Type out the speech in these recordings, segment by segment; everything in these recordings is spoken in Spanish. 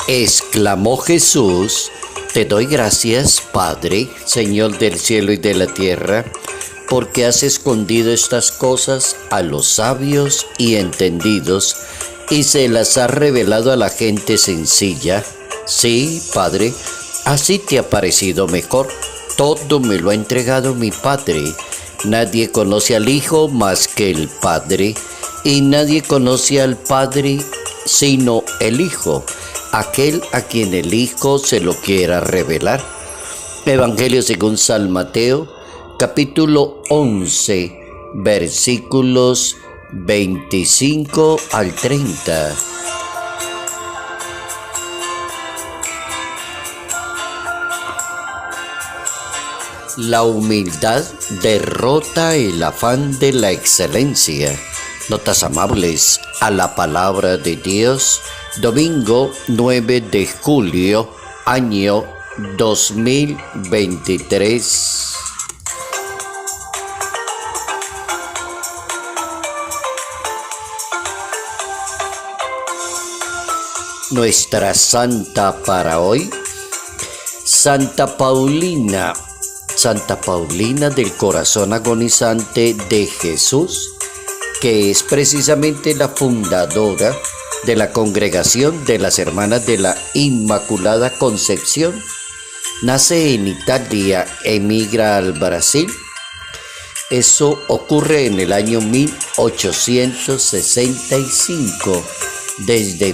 Exclamó Jesús: Te doy gracias, Padre, Señor del cielo y de la tierra, porque has escondido estas cosas a los sabios y entendidos y se las has revelado a la gente sencilla. Sí, Padre, así te ha parecido mejor. Todo me lo ha entregado mi Padre. Nadie conoce al Hijo más que el Padre, y nadie conoce al Padre sino el Hijo, aquel a quien el Hijo se lo quiera revelar. Evangelio según San Mateo, capítulo 11, versículos 25 al 30. La humildad derrota el afán de la excelencia. Notas amables a la palabra de Dios. Domingo 9 de julio, año 2023. Nuestra santa para hoy, Santa Paulina del corazón agonizante de Jesús, que es precisamente la fundadora de la congregación de las Hermanas de la Inmaculada Concepción. Nace en Italia, emigra al Brasil. Eso ocurre en el año 1865. Desde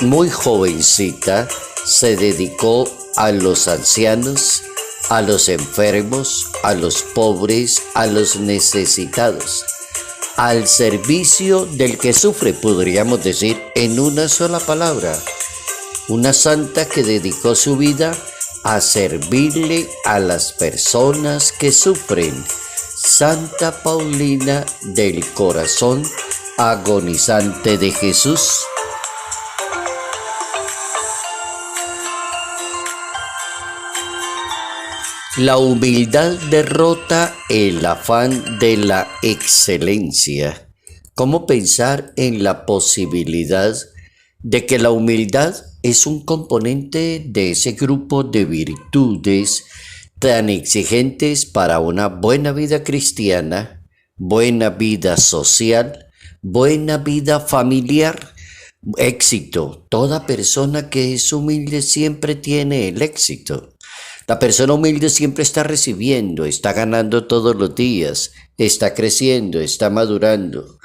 muy jovencita se dedicó a los ancianos, a los enfermos, a los pobres, a los necesitados, al servicio del que sufre, podríamos decir en una sola palabra. Una santa que dedicó su vida a servirle a las personas que sufren. Santa Paulina del corazón agonizante de Jesús. La humildad derrota el afán de la excelencia. ¿Cómo pensar en la posibilidad de que la humildad es un componente de ese grupo de virtudes tan exigentes para una buena vida cristiana, buena vida social, buena vida familiar? Éxito. Toda persona que es humilde siempre tiene el éxito. La persona humilde siempre está recibiendo, está ganando todos los días, está creciendo, está madurando.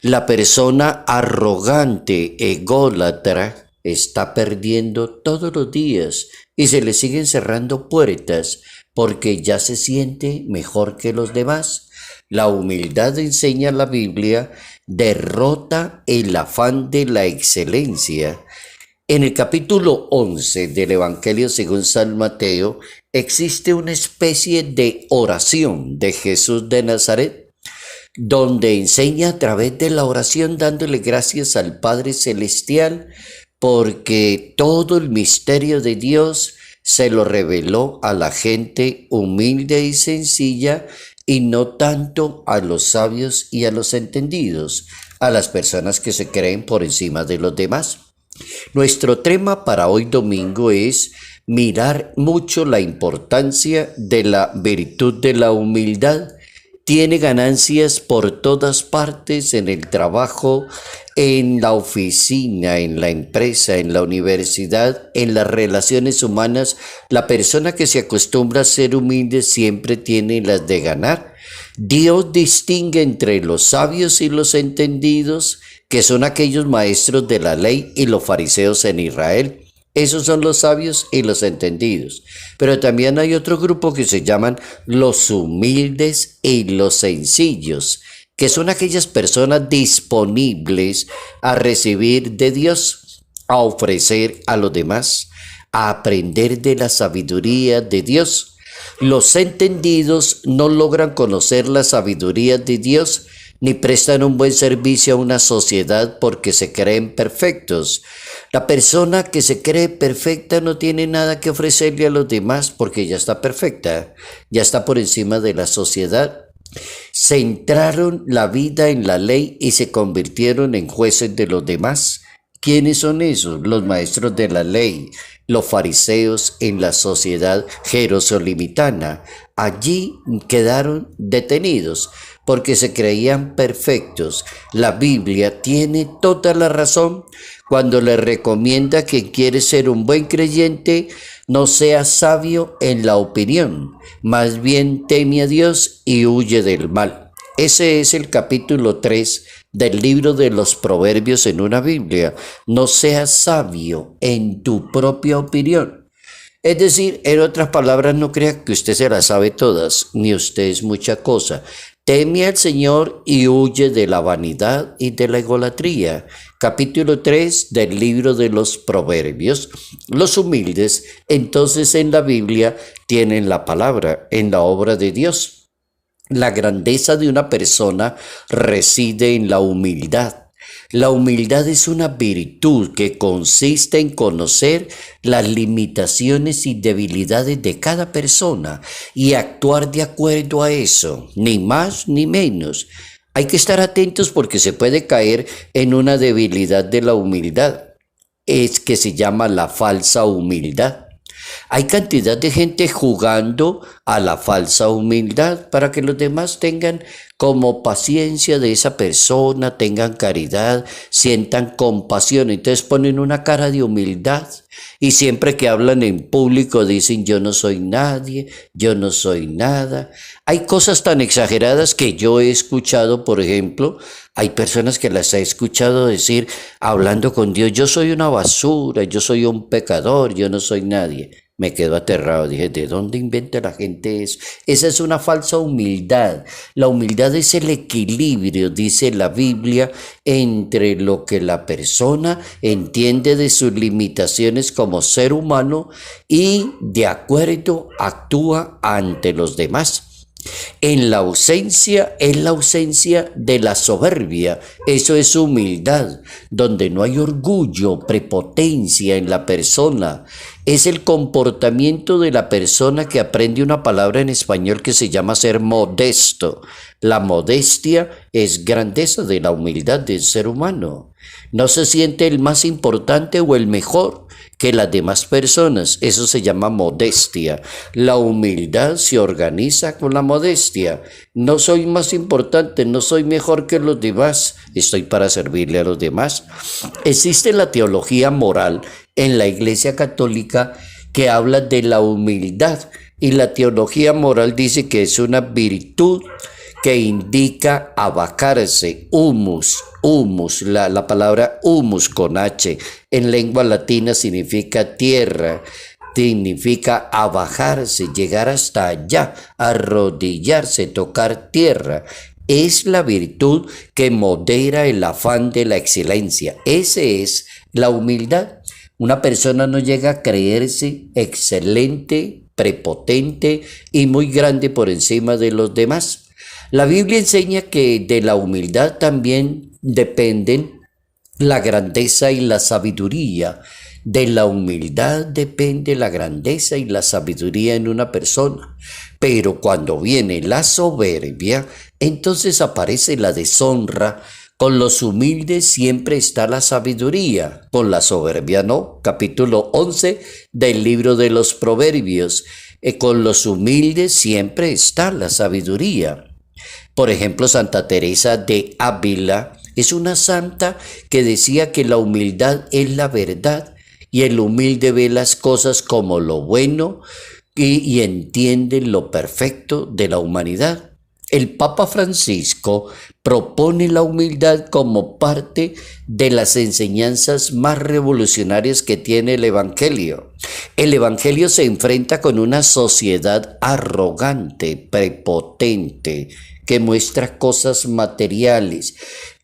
La persona arrogante, ególatra, está perdiendo todos los días y se le siguen cerrando puertas porque ya se siente mejor que los demás. La humildad, enseña la Biblia, derrota el afán de la excelencia. En el capítulo 11 del Evangelio según San Mateo existe una especie de oración de Jesús de Nazaret, donde enseña a través de la oración dándole gracias al Padre Celestial porque todo el misterio de Dios se lo reveló a la gente humilde y sencilla y no tanto a los sabios y a los entendidos, a las personas que se creen por encima de los demás. Nuestro tema para hoy domingo es mirar mucho la importancia de la virtud de la humildad. Tiene ganancias por todas partes, en el trabajo, en la oficina, en la empresa, en la universidad, en las relaciones humanas. La persona que se acostumbra a ser humilde siempre tiene las de ganar. Dios distingue entre los sabios y los entendidos, que son aquellos maestros de la ley, y los fariseos en Israel. Esos son los sabios y los entendidos. Pero también hay otro grupo que se llaman los humildes y los sencillos, que son aquellas personas disponibles a recibir de Dios, a ofrecer a los demás, a aprender de la sabiduría de Dios. Los entendidos no logran conocer la sabiduría de Dios, ni prestan un buen servicio a una sociedad porque se creen perfectos. La persona que se cree perfecta no tiene nada que ofrecerle a los demás porque ya está perfecta, ya está por encima de la sociedad. Centraron la vida en la ley y se convirtieron en jueces de los demás. ¿Quiénes son esos? Los maestros de la ley, los fariseos en la sociedad jerosolimitana. Allí quedaron detenidos porque se creían perfectos. La Biblia tiene toda la razón cuando le recomienda que quiere ser un buen creyente no sea sabio en la opinión, más bien teme a Dios y huye del mal. Ese es el capítulo 3 del libro de los Proverbios en una Biblia. No seas sabio en tu propia opinión. Es decir, en otras palabras, no crea que usted se las sabe todas, ni usted es mucha cosa. Teme al Señor y huye de la vanidad y de la egolatría. Capítulo 3 del libro de los Proverbios. Los humildes, entonces en la Biblia, tienen la palabra, en la obra de Dios. La grandeza de una persona reside en la humildad. La humildad es una virtud que consiste en conocer las limitaciones y debilidades de cada persona y actuar de acuerdo a eso, ni más ni menos. Hay que estar atentos porque se puede caer en una debilidad de la humildad. Es que se llama la falsa humildad. Hay cantidad de gente jugando a la falsa humildad para que los demás tengan como paciencia de esa persona, tengan caridad, sientan compasión. Entonces ponen una cara de humildad y siempre que hablan en público dicen yo no soy nadie, yo no soy nada. Hay cosas tan exageradas que yo he escuchado, por ejemplo, hay personas que las he escuchado decir, hablando con Dios, yo soy una basura, yo soy un pecador, yo no soy nadie. Me quedo aterrado, dije, ¿de dónde inventa la gente eso? Esa es una falsa humildad. La humildad es el equilibrio, dice la Biblia, entre lo que la persona entiende de sus limitaciones como ser humano y de acuerdo actúa ante los demás. En la ausencia es la ausencia de la soberbia, eso es humildad, donde no hay orgullo, prepotencia en la persona. Es el comportamiento de la persona que aprende una palabra en español que se llama ser modesto. La modestia es grandeza de la humildad del ser humano. No se siente el más importante o el mejor que las demás personas. Eso se llama modestia. La humildad se organiza con la modestia. No soy más importante, no soy mejor que los demás. Estoy para servirle a los demás. Existe la teología moral en la Iglesia Católica que habla de la humildad. Y la teología moral dice que es una virtud que indica abacarse, humus, la palabra humus con H en lengua latina significa tierra, significa abajarse, llegar hasta allá, arrodillarse, tocar tierra. Es la virtud que modera el afán de la excelencia. Ese es la humildad. Una persona no llega a creerse excelente, prepotente y muy grande por encima de los demás. La Biblia enseña que de la humildad también dependen la grandeza y la sabiduría. De la humildad depende la grandeza y la sabiduría en una persona. Pero cuando viene la soberbia, entonces aparece la deshonra. Con los humildes siempre está la sabiduría, con la soberbia no. Capítulo 11 del libro de los Proverbios. Con los humildes siempre está la sabiduría. Por ejemplo, Santa Teresa de Ávila es una santa que decía que la humildad es la verdad y el humilde ve las cosas como lo bueno y entiende lo perfecto de la humanidad. El Papa Francisco propone la humildad como parte de las enseñanzas más revolucionarias que tiene el Evangelio. El Evangelio se enfrenta con una sociedad arrogante, prepotente, que muestra cosas materiales.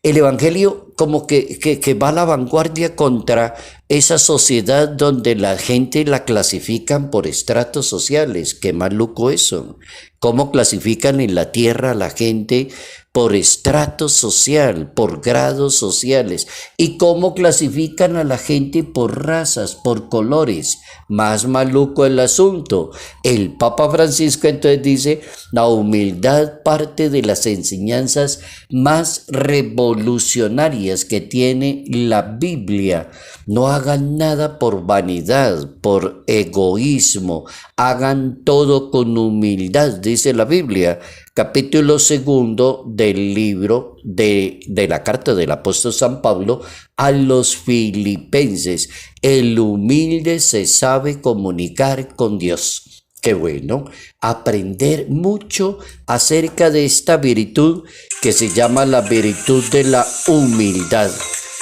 El Evangelio como que va a la vanguardia contra esa sociedad donde la gente la clasifican por estratos sociales. Qué maluco eso. ¿Cómo clasifican en la tierra a la gente por estrato social, por grados sociales. ¿Y cómo clasifican a la gente? Por razas, por colores. Más maluco el asunto. El Papa Francisco entonces dice, la humildad parte de las enseñanzas más revolucionarias que tiene la Biblia. No hagan nada por vanidad, por egoísmo, hagan todo con humildad, dice la Biblia. Capítulo 2 del libro de la carta del apóstol San Pablo a los filipenses. El humilde se sabe comunicar con Dios. Qué bueno, aprender mucho acerca de esta virtud que se llama la virtud de la humildad.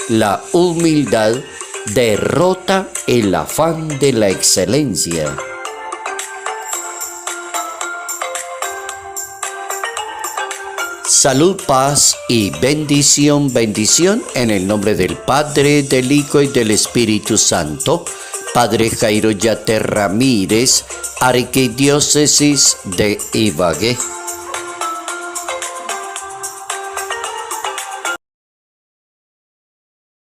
La humildad derrota el afán de la excelencia. Salud, paz y bendición, bendición en el nombre del Padre, del Hijo y del Espíritu Santo. Padre Jairo Yate Ramírez, Arquidiócesis de Ibagué.